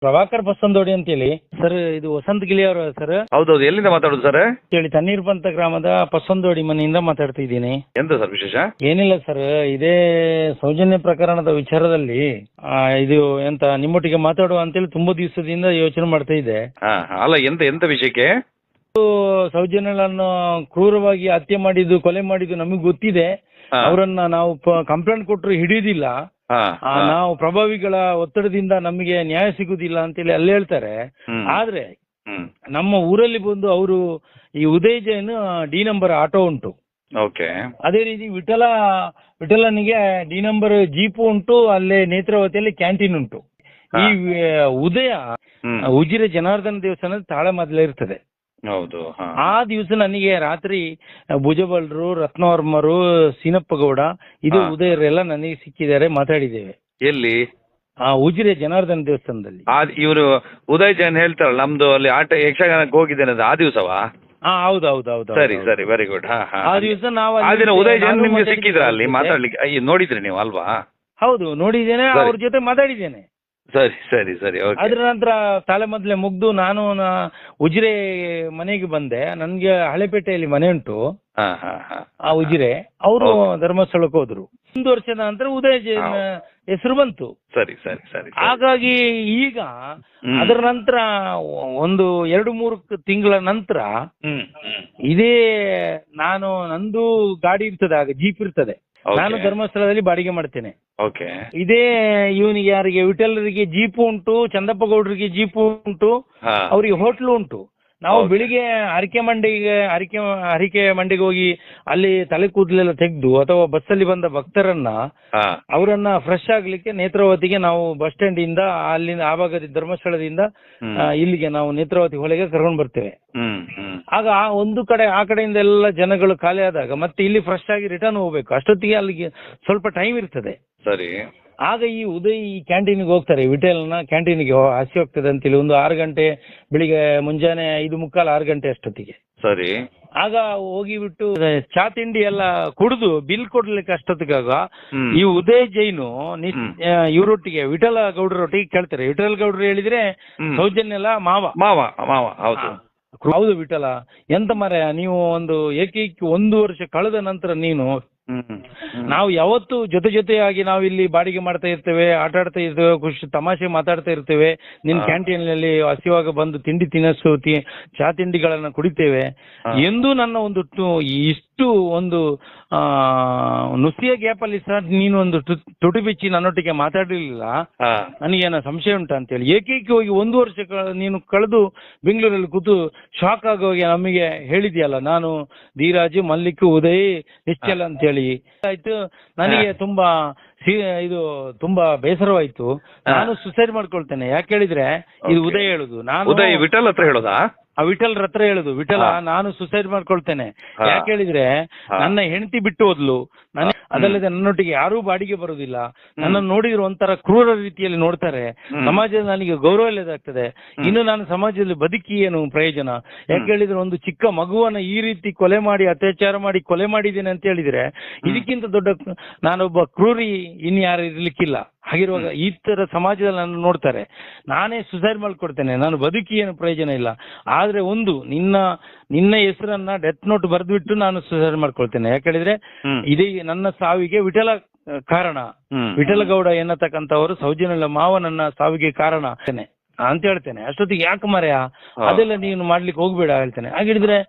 ಪ್ರಭಾಕರ್ ಬಸಂದೋಡಿ ಅಂತೇಳಿ ಸರ್. ಇದು ವಸಂತ ಗಿಳಿ ಅವರ ಸರ್? ಹೌದೌದು, ಎಲ್ಲಿಂದ ಮಾತಾಡೋದು ಸರ್? ಹೇಳಿ, ತಣ್ಣೀರ್ ಪಂತ ಗ್ರಾಮದ ಪಸಂದೋಡಿ ಮನೆಯಿಂದ ಮಾತಾಡ್ತಾ ಇದ್ದೀನಿ. ಎಂತ ಸರ್ ವಿಶೇಷ? ಏನಿಲ್ಲ ಸರ್, ಇದೇ ಸೌಜನ್ಯ ಪ್ರಕರಣದ ವಿಚಾರದಲ್ಲಿ ಇದು ಎಂತ ನಿಮ್ಮೊಟ್ಟಿಗೆ ಮಾತಾಡುವ ಅಂತೇಳಿ ತುಂಬಾ ದಿವಸದಿಂದ ಯೋಚನೆ ಮಾಡ್ತಾ ಇದ್ದೆ. ಅಲ್ಲ, ಎಂತ ಎಂತ ವಿಷಯಕ್ಕೆ? ಸೌಜನ್ಯಗಳನ್ನು ಕ್ರೂರವಾಗಿ ಹತ್ಯೆ ಮಾಡಿದ್ದು, ಕೊಲೆ ಮಾಡಿದ್ದು ನಮಗೆ ಗೊತ್ತಿದೆ. ಅವರನ್ನ ನಾವು ಕಂಪ್ಲೇಂಟ್ ಕೊಟ್ಟರು ಹಿಡಿಯುದಿಲ್ಲ. ನಾವು ಪ್ರಭಾವಿಗಳ ಒತ್ತಡದಿಂದ ನಮಗೆ ನ್ಯಾಯ ಸಿಗುದಿಲ್ಲ ಅಂತೇಳಿ ಅಲ್ಲಿ ಹೇಳ್ತಾರೆ. ಆದ್ರೆ ನಮ್ಮ ಊರಲ್ಲಿ ಬಂದು ಅವರು ಈ Uday Jain D number auto ಉಂಟು. ಅದೇ ರೀತಿ ವಿಠಲನಿಗೆ ಡಿ ನಂಬರ್ ಜೀಪು ಉಂಟು. ಅಲ್ಲೇ ನೇತ್ರಾವತಿಯಲ್ಲಿ ಕ್ಯಾಂಟೀನ್ ಉಂಟು. ಈ ಉದಯ ಉಜಿರೆ ಜನಾರ್ದನ ದೇವಸ್ಥಾನದ ತಾಳಮದ್ದಲೆ ಇರ್ತದೆ. ಹೌದು. ಆ ದಿವಸ ನನಗೆ ರಾತ್ರಿ ಭುಜಬಲ್ರು, ರತ್ನವರ್ಮರು, ಸೀನಪ್ಪ ಗೌಡ, ಇದು ಉದಯರೆಲ್ಲ ನನಗೆ ಸಿಕ್ಕಿದ್ದಾರೆ, ಮಾತಾಡಿದ್ದೇವೆ. ಎಲ್ಲಿ? ಉಜಿರೆ ಜನಾರ್ದನ ದೇವಸ್ಥಾನದಲ್ಲಿ. ಇವರು ಉದಯ್ ಜೈನ್ ಹೇಳ್ತಾರಲ್ಲ, ನಮ್ದು ಅಲ್ಲಿ ಆಟ ಯಕ್ಷಗಾನಕ್ಕೆ ಹೋಗಿದ್ದೇನೆ ಆ ದಿವಸವಾ? ಹೌದೌದು. ಸರಿ ಸರಿ, ವೆರಿ ಗುಡ್. ಆ ದಿವಸ ನಾವು ಆ ದಿನ ಉದಯ್ ಜೈನ್ ನಿಮ್ಗೆ ಸಿಕ್ಕಿದ್ರ ಅಲ್ಲಿ ಮಾತಾಡ್ಲಿಕ್ಕೆ? ನೋಡಿದ್ರಿ ನೀವು ಅಲ್ವಾ? ಹೌದು, ನೋಡಿದ್ದೇನೆ, ಅವ್ರ ಜೊತೆ ಮಾತಾಡಿದ್ದೇನೆ. ಸರಿ ಸರಿ ಸರಿ. ಅದ್ರ ನಂತರ ತಾಳೆಮದ್ಲೆ ಮುಗ್ದು ನಾನು ಉಜಿರೆ ಮನೆಗೆ ಬಂದೆ. ನನ್ಗೆ ಹಳೆಪೇಟೆಯಲ್ಲಿ ಮನೆ ಉಂಟು, ಆ ಉಜಿರೆ. ಅವರು ಧರ್ಮಸ್ಥಳಕ್ಕೆ ಹೋದ್ರು. 1 ವರ್ಷದ ನಂತರ ಉದಯ ಜೈನ್ ಹೆಸರು ಬಂತು. ಸರಿ ಸರಿ ಸರಿ. ಹಾಗಾಗಿ ಈಗ ಅದರ ನಂತರ ಒಂದು 2-3 ತಿಂಗಳ ನಂತರ ಇದೇ ನಂದು ಗಾಡಿ ಇರ್ತದೆ, ಆಗ ಜೀಪ್ ಇರ್ತದೆ. ನಾನು ಧರ್ಮಸ್ಥಳದಲ್ಲಿ ಬಾಡಿಗೆ ಮಾಡ್ತೇನೆ. ಇದೇ ಇವನಿಗೆ ಯಾರಿಗೆ ವಿಠಲರಿಗೆ ಜೀಪು ಉಂಟು, ಚಂದಪ್ಪ ಗೌಡರಿಗೆ ಜೀಪು ಉಂಟು, ಅವರಿಗೆ ಹೋಟ್ಲು ಉಂಟು. ನಾವು ಬೆಳಿಗ್ಗೆ ಹರಿಕೆ ಮಂಡಿಗೆ ಹೋಗಿ ಅಲ್ಲಿ ತಲೆ ಕೂದಲೆಲ್ಲ ತೆಗೆದು ಅಥವಾ ಬಸ್ಸಲ್ಲಿ ಬಂದ ಭಕ್ತರನ್ನ ಅವರನ್ನ ಫ್ರೆಶ್ ಆಗ್ಲಿಕ್ಕೆ ನೇತ್ರಾವತಿಗೆ ನಾವು ಬಸ್ ಸ್ಟ್ಯಾಂಡ್ ಇಂದ ಅಲ್ಲಿಂದ ಆ ಭಾಗದ ಧರ್ಮಸ್ಥಳದಿಂದ ಇಲ್ಲಿಗೆ ನಾವು ನೇತ್ರಾವತಿ ಹೊಳೆಗೆ ಕರ್ಕೊಂಡು ಬರ್ತೇವೆ. ಆಗ ಒಂದು ಕಡೆ ಆ ಕಡೆಯಿಂದ ಎಲ್ಲ ಜನಗಳು ಖಾಲಿ ಆದಾಗ ಮತ್ತೆ ಇಲ್ಲಿ ಫ್ರೆಶ್ ಆಗಿ ರಿಟರ್ನ್ ಹೋಗ್ಬೇಕು. ಅಷ್ಟೊತ್ತಿಗೆ ಅಲ್ಲಿಗೆ ಸ್ವಲ್ಪ ಟೈಮ್ ಇರ್ತದೆ. ಸರಿ. ಆಗ ಈ ಉದಯ್ ಈ ಕ್ಯಾಂಟೀನ್ಗೆ ಹೋಗ್ತಾರೆ. ವಿಠಲ್ನ ಕ್ಯಾಂಟೀನ್ಗೆ ಹಸಿ ಹೋಗ್ತದೆ ಅಂತೇಳಿ ಒಂದು 6 ಗಂಟೆ ಬೆಳಿಗ್ಗೆ ಮುಂಜಾನೆ 5:45, 6 ಗಂಟೆ ಅಷ್ಟೊತ್ತಿಗೆ. ಸರಿ. ಆಗ ಹೋಗಿಬಿಟ್ಟು ಚಾ ತಿಂಡಿ ಎಲ್ಲ ಕುಡಿದು ಬಿಲ್ ಕೊಡ್ಲಿಕ್ಕೆ ಅಷ್ಟೊತ್ತಿಗಾಗ ಈ ಉದಯ್ ಜೈನು ಇವರೊಟ್ಟಿಗೆ ವಿಠಲ ಗೌಡರೊಟ್ಟಿಗೆ ಕೇಳ್ತಾರೆ. ವಿಠಲ್ ಗೌಡ್ರು ಹೇಳಿದ್ರೆ ಸೌಜನ್ಯ ಎಲ್ಲ ಮಾವ. ಹೌದು ವಿಠಲ, ಎಂತ ಮಾರಾಯ ನೀವು ಒಂದು ಏಕೈಕ 1 ವರ್ಷ ಕಳೆದ ನಂತರ ನೀನು ನಾವು ಯಾವತ್ತು ಜೊತೆಯಾಗಿ ನಾವು ಇಲ್ಲಿ ಬಾಡಿಗೆ ಮಾಡ್ತಾ ಇರ್ತೇವೆ, ಆಟ ಆಡ್ತಾ ಇರ್ತೇವೆ, ಖುಷಿ ತಮಾಷೆ ಮಾತಾಡ್ತಾ ಇರ್ತೇವೆ. ನಿನ್ ಕ್ಯಾಂಟೀನ್ ನಲ್ಲಿ ಹಸಿವಾಗ ಬಂದು ತಿಂಡಿ ತಿನ್ನಿಸು, ಚಾ ತಿಂಡಿಗಳನ್ನ ಕುಡಿತೇವೆ ಎಂದು ನನ್ನ ಒಂದು ಇಷ್ಟು ಒಂದು ನುಸಿಯ ಗ್ಯಾಪ್ ಅಲ್ಲಿ ಸಹ ನೀನು ಒಂದು ತುಟಿ ಬಿಚ್ಚಿ ನನ್ನೊಟ್ಟಿಗೆ ಮಾತಾಡಲಿಲ್ಲ. ನನಗೇನ ಸಂಶಯ ಉಂಟಾ ಅಂತೇಳಿ ಏಕೈಕವಾಗಿ 1 ವರ್ಷ ನೀನು ಕಳೆದು ಬೆಂಗಳೂರಲ್ಲಿ ಕೂತು ಶಾಕ್ ಆಗೋಗಿ ನಮಗೆ ಹೇಳಿದ್ಯಲ್ಲ, ನಾನು ಧೀರಾಜ್, ಮಲ್ಲಿಕ್, ಉದಯ್, ನಿಶ್ಚಲ ಅಂತೇಳಿ ಆಯ್ತು. ನನಗೆ ತುಂಬಾ ಬೇಸರವಾಯ್ತು. ನಾನು ಸುಸೈಡ್ ಮಾಡ್ಕೊಳ್ತೇನೆ. ಯಾಕೆ ಹೇಳಿದ್ರೆ ಇದು ಉದಯ್ ಹೇಳುದು, ನಾನು ವಿಠಲ್ ಹತ್ರ ಹೇಳೋದಾ? ವಿಠಲ್ ಹತ್ರ ಹೇಳುದು. ವಿಠಲ, ನಾನು ಸುಸೈಡ್ ಮಾಡ್ಕೊಳ್ತೇನೆ. ಯಾಕೆ ಹೇಳಿದ್ರೆ ನನ್ನ ಹೆಂಡತಿ ಬಿಟ್ಟು ಹೋದ್ಲು, ಅದಲ್ಲದೆ ನನ್ನೊಟ್ಟಿಗೆ ಯಾರೂ ಬಾಡಿಗೆ ಬರುದಿಲ್ಲ. ನನ್ನನ್ನು ನೋಡಿದ್ರೆ ಒಂಥರ ಕ್ರೂರ ರೀತಿಯಲ್ಲಿ ನೋಡ್ತಾರೆ. ಸಮಾಜದಲ್ಲಿ ನನಗೆ ಗೌರವ ಇಲ್ಲದಾಗ್ತದೆ. ಇನ್ನು ನಾನು ಸಮಾಜದಲ್ಲಿ ಬದುಕಿ ಏನು ಪ್ರಯೋಜನ? ಯಾಕೆ ಹೇಳಿದ್ರೆ ಒಂದು ಚಿಕ್ಕ ಮಗುವನ್ನ ಈ ರೀತಿ ಕೊಲೆ ಮಾಡಿ, ಅತ್ಯಾಚಾರ ಮಾಡಿ ಕೊಲೆ ಮಾಡಿದ್ದೇನೆ ಅಂತ ಹೇಳಿದ್ರೆ ಇದಕ್ಕಿಂತ ದೊಡ್ಡ ನಾನೊಬ್ಬ ಕ್ರೂರಿ ಇನ್ಯಾರು ಇರ್ಲಿಕ್ಕಿಲ್ಲ. ಹಾಗಿರುವಾಗ ಈ ತರ ಸಮಾಜದಲ್ಲಿ ನನ್ನ ನೋಡ್ತಾರೆ. ನಾನೇ ಸುಸೈಡ್ ಮಾಡ್ಕೊಡ್ತೇನೆ, ನಾನು ಬದುಕಿ ಏನು ಪ್ರಯೋಜನ ಇಲ್ಲ. ಆದ್ರೆ ಒಂದು ನಿನ್ನ ಹೆಸರನ್ನ ಡೆತ್ ನೋಟ್ ಬರೆದ್ಬಿಟ್ಟು ನಾನು ಸುಸೈಡ್ ಮಾಡ್ಕೊಳ್ತೇನೆ. ಯಾಕೆ ಹೇಳಿದ್ರೆ ಇದೇ ನನ್ನ ಸಾವಿಗೆ ವಿಠಲ ಕಾರಣ. ವಿಠಲ ಗೌಡ ಎನ್ನತಕ್ಕಂಥವರು ಸೌಜನ್ಯ ಮಾವ ನನ್ನ ಸಾವಿಗೆ ಕಾರಣ ಅಂತ ಹೇಳ್ತೇನೆ. ಅಷ್ಟೊತ್ತಿಗೆ ಯಾಕೆ ಮರೆಯ ಅದೆಲ್ಲ ನೀನು ಮಾಡ್ಲಿಕ್ಕೆ ಹೋಗ್ಬೇಡ ಹೇಳ್ತೇನೆ. ಹಾಗಿದ್ರೆ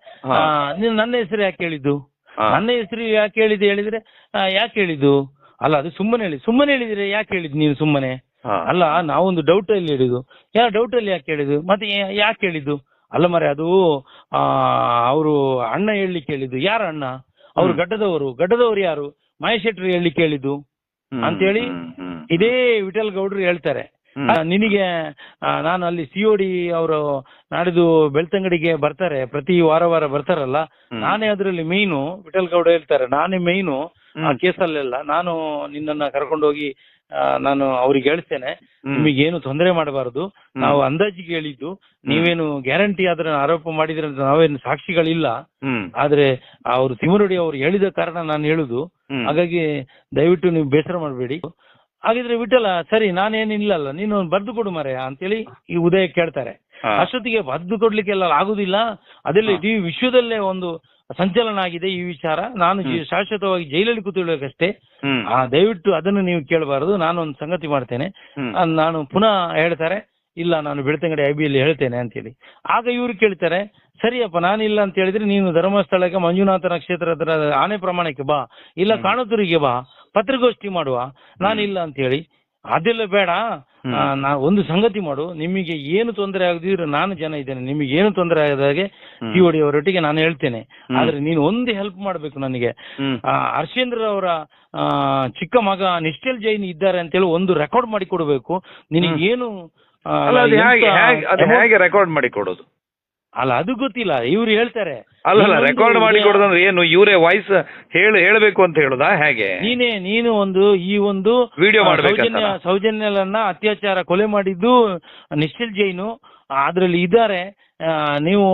ನೀನು ನನ್ನ ಹೆಸರು ಯಾಕೆ ಹೇಳಿದ್ದು? ನನ್ನ ಹೆಸರು ಯಾಕೆ ಹೇಳಿದೆ ಹೇಳಿದ್ರೆ ಯಾಕೆ ಹೇಳಿದ್ದು? ಅಲ್ಲ, ಅದು ಸುಮ್ಮನೆ ಹೇಳಿದ್ರೆ ಯಾಕೆ ಹೇಳಿದ್ ನೀನು ಸುಮ್ಮನೆ? ಅಲ್ಲ, ನಾವೊಂದು ಡೌಟ್ ಅಲ್ಲಿ ಹೇಳಿದ್ದು. ಡೌಟ್ ಅಲ್ಲಿ ಯಾಕೆ ಹೇಳಿದ್ದು? ಮತ್ತೆ ಯಾಕೆ ಹೇಳಿದ್ದು? ಅಲ್ಲ ಮರೆ, ಅದು ಅವರು ಅಣ್ಣ ಹೇಳಲಿಕ್ಕೆ ಹೇಳಿದ್ದು. ಯಾರ ಅಣ್ಣ? ಅವ್ರು ಗಡ್ಡದವರು ಯಾರು? ಮಹೇಶ್ ಶೆಟ್ಟಿ ಹೇಳಲಿಕ್ಕೆ ಹೇಳಿದ್ದು ಅಂತೇಳಿ ಇದೇ ವಿಠಲ್ ಗೌಡ್ರು ಹೇಳ್ತಾರೆ. ನಿನಗೆ ನಾನು ಅಲ್ಲಿ COD ಅವರು ನಾಡಿದ್ದು ಬೆಳ್ತಂಗಡಿಗೆ ಬರ್ತಾರೆ, ಪ್ರತಿ ವಾರ ಬರ್ತಾರಲ್ಲ, ನಾನೇ ಅದರಲ್ಲಿ ಮೇಯ್ನು. ವಿಠಲ್ ಗೌಡ ಹೇಳ್ತಾರೆ, ನಾನೇ ಮೇಯ್ನು ಆ ಕೇಸಲ್ಲೆಲ್ಲ. ನಾನು ನಿನ್ನನ್ನ ಕರ್ಕೊಂಡೋಗಿ ನಾನು ಅವ್ರಿಗೆ ಹೇಳ್ತೇನೆ, ನಿಮಗೇನು ತೊಂದರೆ ಮಾಡಬಾರದು, ನಾವು ಅಂದಾಜಿಗೆ ಹೇಳಿದ್ದು, ನೀವೇನು ಗ್ಯಾರಂಟಿ ಆದ್ರೆ ಆರೋಪ ಮಾಡಿದ್ರೆ ನಾವೇನು ಸಾಕ್ಷಿಗಳಿಲ್ಲ. ಆದ್ರೆ ಅವರು ತಿಮುರಡಿ ಅವರು ಹೇಳಿದ ಕಾರಣ ನಾನು ಹೇಳುದು. ಹಾಗಾಗಿ ದಯವಿಟ್ಟು ನೀವು ಬೇಸರ ಮಾಡಬೇಡಿ. ಹಾಗಿದ್ರೆ ವಿಠಲ ಸರಿ ನಾನೇನಿಲ್ಲಲ್ಲ ನೀನು ಬರ್ದು ಕೊಡು ಮರೆಯ ಅಂತೇಳಿ ಈ ಉದಯ ಕೇಳ್ತಾರೆ. ಅಷ್ಟೊತ್ತಿಗೆ ಬರ್ದು ಕೊಡ್ಲಿಕ್ಕೆಲ್ಲ ಆಗುದಿಲ್ಲ, ಅದೆಲ್ಲ ಇಡೀ ವಿಶ್ವದಲ್ಲೇ ಒಂದು ಸಂಚಲನ ಆಗಿದೆ ಈ ವಿಚಾರ, ನಾನು ಶಾಶ್ವತವಾಗಿ ಜೈಲಲ್ಲಿ ಕೂತಿರ್ಬೇಕಷ್ಟೇ, ದಯವಿಟ್ಟು ಅದನ್ನು ನೀವು ಕೇಳಬಾರದು, ನಾನು ಒಂದು ಸಂಗತಿ ಮಾಡ್ತೇನೆ. ನಾನು ಪುನಃ ಹೇಳ್ತಾರೆ ಇಲ್ಲ ನಾನು ಬೆಳ್ತಂಗಡಿ IBಯಲ್ಲಿ ಹೇಳ್ತೇನೆ ಅಂತೇಳಿ. ಆಗ ಇವ್ರು ಕೇಳ್ತಾರೆ ಸರಿಯಪ್ಪ ನಾನಿಲ್ಲ ಅಂತ ಹೇಳಿದ್ರೆ ನೀನು ಧರ್ಮಸ್ಥಳಕ್ಕೆ ಮಂಜುನಾಥ ನಕ್ಷತ್ರ ಹತ್ರ ಆನೆ ಪ್ರಮಾಣಕ್ಕೆ ಬಾ, ಇಲ್ಲ ಕಾಣತೂರಿಗೆ ಬಾ, ಪತ್ರಿಕೋಷ್ಠಿ ಮಾಡುವ, ನಾನಿಲ್ಲ ಅಂತ ಹೇಳಿ. ಅದೆಲ್ಲ ಬೇಡ, ನಾ ಒಂದು ಸಂಗತಿ ಮಾಡು, ನಿಮಗೆ ಏನು ತೊಂದರೆ ಆಗದಿದ್ರೆ ನಾನು ಜನ ಇದ್ದೇನೆ, ನಿಮಗೆ ಏನು ತೊಂದರೆ ಆಗದಾಗೆ COD ಅವರೊಟ್ಟಿಗೆ ನಾನು ಹೇಳ್ತೇನೆ. ಆದ್ರೆ ನೀನು ಒಂದು ಹೆಲ್ಪ್ ಮಾಡ್ಬೇಕು ನನಗೆ, ಹರ್ಷೇಂದ್ರ ಅವರ ಚಿಕ್ಕ ಮಗ ನಿಶ್ಚಲ್ ಜೈನ್ ಇದ್ದಾರೆ ಅಂತೇಳಿ ಒಂದು ರೆಕಾರ್ಡ್ ಮಾಡಿ ಕೊಡ್ಬೇಕು. ನಿನಗೇನು ಹೇಗೆ ರೆಕಾರ್ಡ್ ಮಾಡಿ ಕೊಡೋದು? ಅಲ್ಲ ಅದು ಗೊತ್ತಿಲ್ಲ, ಇವ್ರು ಹೇಳ್ತಾರೆ. ಅಲ್ಲ ರೆಕಾರ್ಡ್ ಮಾಡಿ ಕೊಡೋದಂದ್ರೆ ಏನು, ಇವರೇ ವಾಯ್ಸ್ ಹೇಳಬೇಕು ಅಂತ ಹೇಳುದಾ ಹೇಗೆ? ನೀನು ಒಂದು ಈ ಒಂದು ವಿಡಿಯೋ ಸೌಜನ್ಯಲನ್ನ ಅತ್ಯಾಚಾರ ಕೊಲೆ ಮಾಡಿದ್ದು ನಿಶ್ಚಲ್ ಜೈನು ಅದ್ರಲ್ಲಿ ಇದ್ದಾರೆ, ನೀವು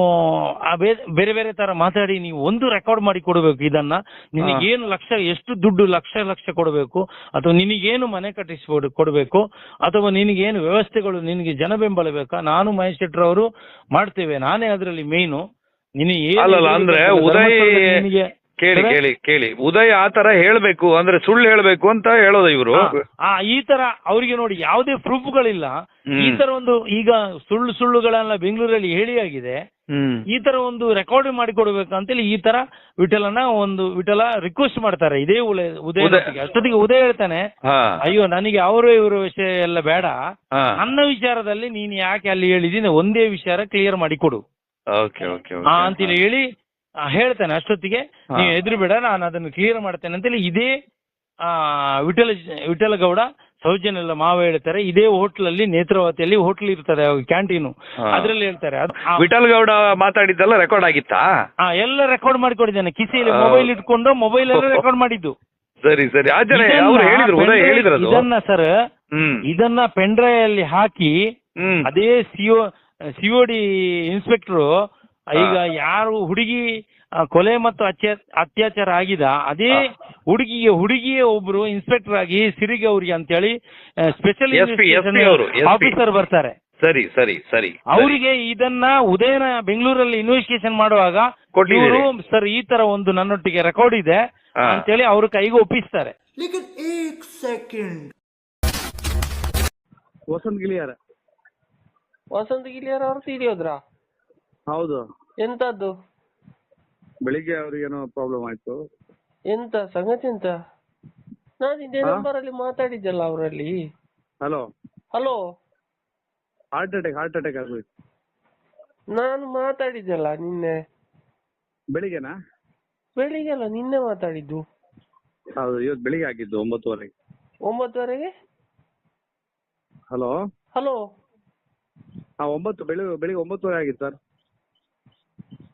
ಬೇರೆ ಬೇರೆ ತರ ಮಾತಾಡಿ ನೀವು ಒಂದು ರೆಕಾರ್ಡ್ ಮಾಡಿ ಕೊಡಬೇಕು. ಇದನ್ನ ನಿನಗೇನು ಎಷ್ಟು ದುಡ್ಡು ಲಕ್ಷ ಕೊಡಬೇಕು, ಅಥವಾ ನಿನಗೇನು ಮನೆ ಕಟ್ಟಿಸಿ ಕೊಡಬೇಕು, ಅಥವಾ ನಿನಗೇನು ವ್ಯವಸ್ಥೆಗಳು, ನಿನಗೆ ಜನ ಬೆಂಬಲ ಬೇಕಾ, ನಾನು ಮಹೇಶ್ ಶೆಟ್ಟರ್ ಅವರು ಮಾಡ್ತೇವೆ, ನಾನೇ ಅದರಲ್ಲಿ ಮೇಯ್ನು. ಅಂದ್ರೆ ಉದಯ್ ಕೇಳಿ ಉದಯ್ ಆ ತರ ಹೇಳ್ಬೇಕು ಅಂದ್ರೆ ಸುಳ್ಳು ಹೇಳ್ಬೇಕು ಅಂತ ಹೇಳೋದು ಇವರು. ಈ ತರ ಅವ್ರಿಗೆ ನೋಡಿ ಯಾವುದೇ ಪ್ರೂಫ್ಗಳಿಲ್ಲ, ಈ ತರ ಒಂದು ಈಗ ಸುಳ್ಳುಗಳನ್ನ ಬೆಂಗಳೂರಲ್ಲಿ ಹೇಳಿ ಆಗಿದೆ, ಈ ತರ ಒಂದು ರೆಕಾರ್ಡ್ ಮಾಡಿ ಕೊಡ್ಬೇಕಂತೇಳಿ ಈ ತರ ವಿಠಲ ರಿಕ್ವೆಸ್ಟ್ ಮಾಡ್ತಾರೆ ಇದೇ ಉದಯ. ಅಷ್ಟೊತ್ತಿಗೆ ಉದಯ ಹೇಳ್ತಾನೆ ಅಯ್ಯೋ ನನಗೆ ಅವರು ಇವರ ವಿಷಯ ಎಲ್ಲ ಬೇಡ, ನನ್ನ ವಿಚಾರದಲ್ಲಿ ನೀನು ಯಾಕೆ ಅಲ್ಲಿ ಹೇಳಿದೀನಿ ಒಂದೇ ವಿಚಾರ ಕ್ಲಿಯರ್ ಮಾಡಿ ಕೊಡು ಅಂತೇಳಿ ಹೇಳಿ ಹೇಳ್ತಾನೆ. ಅಷ್ಟೊತ್ತಿಗೆ ನೀವು ಎದುರುಬೇಡ, ನಾನು ಅದನ್ನು ಕ್ಲಿಯರ್ ಮಾಡ್ತೇನೆ ಅಂತೇಳಿ ಇದೇ ವಿಠಲ ಗೌಡ ಸೌಜನ್ಯ ಮಾವ ಹೇಳ್ತಾರೆ. ಇದೇ ಹೋಟ್ಲಲ್ಲಿ ನೇತ್ರಾವತಿಯಲ್ಲಿ ಹೋಟ್ಲ್ ಇರ್ತದೆ ಕ್ಯಾಂಟೀನು, ಅದ್ರಲ್ಲಿ ಹೇಳ್ತಾರೆ. ವಿಠಲ್ ಗೌಡ ಮಾತಾಡಿದ್ದೆಲ್ಲ ರೆಕಾರ್ಡ್ ಆಗಿತ್ತಾ? ಎಲ್ಲ ರೆಕಾರ್ಡ್ ಮಾಡಿಕೊಡಿದ್ದಾನೆ, ಕಿಸೆಯಲ್ಲಿ ಮೊಬೈಲ್ ಇಟ್ಕೊಂಡು ಮೊಬೈಲ್ ಎಲ್ಲ ರೆಕಾರ್ಡ್ ಮಾಡಿದ್ದು. ಸರಿ ಇದನ್ನ ಸರ್ ಇದನ್ನ ಪೆನ್ಡ್ರೈವ್ ಅಲ್ಲಿ ಹಾಕಿ ಅದೇ COD ಇನ್ಸ್ಪೆಕ್ಟರ್ ಈಗ ಯಾರು ಹುಡುಗಿ ಕೊಲೆ ಮತ್ತು ಅತ್ಯಾಚಾರ ಆಗಿದೆ ಅದೇ ಹುಡುಗಿಯೇ ಒಬ್ರು ಇನ್ಸ್ಪೆಕ್ಟರ್ ಆಗಿ ಸಿರಿಗೌರಿ ಅಂತೇಳಿ ಸ್ಪೆಷಲ್ ಆಫೀಸರ್ ಬರ್ತಾರೆ. ಸರಿ ಅವರಿಗೆ ಇದನ್ನ ಉದಯನ ಬೆಂಗಳೂರಲ್ಲಿ ಇನ್ವೆಸ್ಟಿಗೇಷನ್ ಮಾಡುವಾಗ ಇವರು ಸರ್ ಈ ತರ ಒಂದು ನನ್ನೊಟ್ಟಿಗೆ ರೆಕಾರ್ಡ್ ಇದೆ ಅಂತೇಳಿ ಅವ್ರ ಕೈಗೆ ಒಪ್ಪಿಸ್ತಾರೆ. ವಸಂತ ಗಿಲಿಯಾರ ಅವ್ರು ತೀರಿಯೋದ್ರಾ? ಹೌದು. ಎಂತದ್ದು? ಬೆಳಿಗ್ಗೆ ಅವ್ರಿಗೇನೋ ಪ್ರಾಬ್ಲಮ್ ಆಯ್ತು. ಎಂತ ಸಂಗತಿ ಎಂತ? ನಾನು ಇದೇ ನಂಬರ್ ಅಲ್ಲಿ ಮಾತಾಡಿದ್ದಲ್ಲ ಅವರಲ್ಲಿ. ಹಲೋ ಹಾರ್ಟ್ ಅಟ್ಯಾಕ್ ಆಗೋಯ್ತು. ನಾನು ಮಾತಾಡಿದ್ದಲ್ಲ ನಿನ್ನೆ ಬೆಳಿಗ್ಗೆನಾ? ಬೆಳಿಗ್ಗೆಲ್ಲ ನಿನ್ನೆ ಮಾತಾಡಿದ್ದು. ಹೌದು ಇವತ್ತು ಬೆಳಿಗ್ಗೆ ಆಗಿದ್ದು 9:30. 9:30ಗೆ? ಹಲೋ 9 ಬೆಳಿಗ್ಗೆ 9:30 ಆಗಿತ್ತು ಸರ್.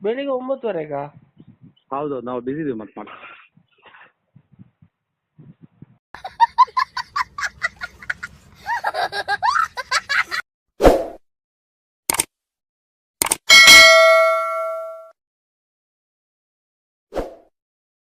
ಬೆಳಿಗ್ಗೆ 9:30ಗಾ? ಹೌದು ನಾವು ಬಿಸಿ ಇದೀವಿ ಮತ್ತೆ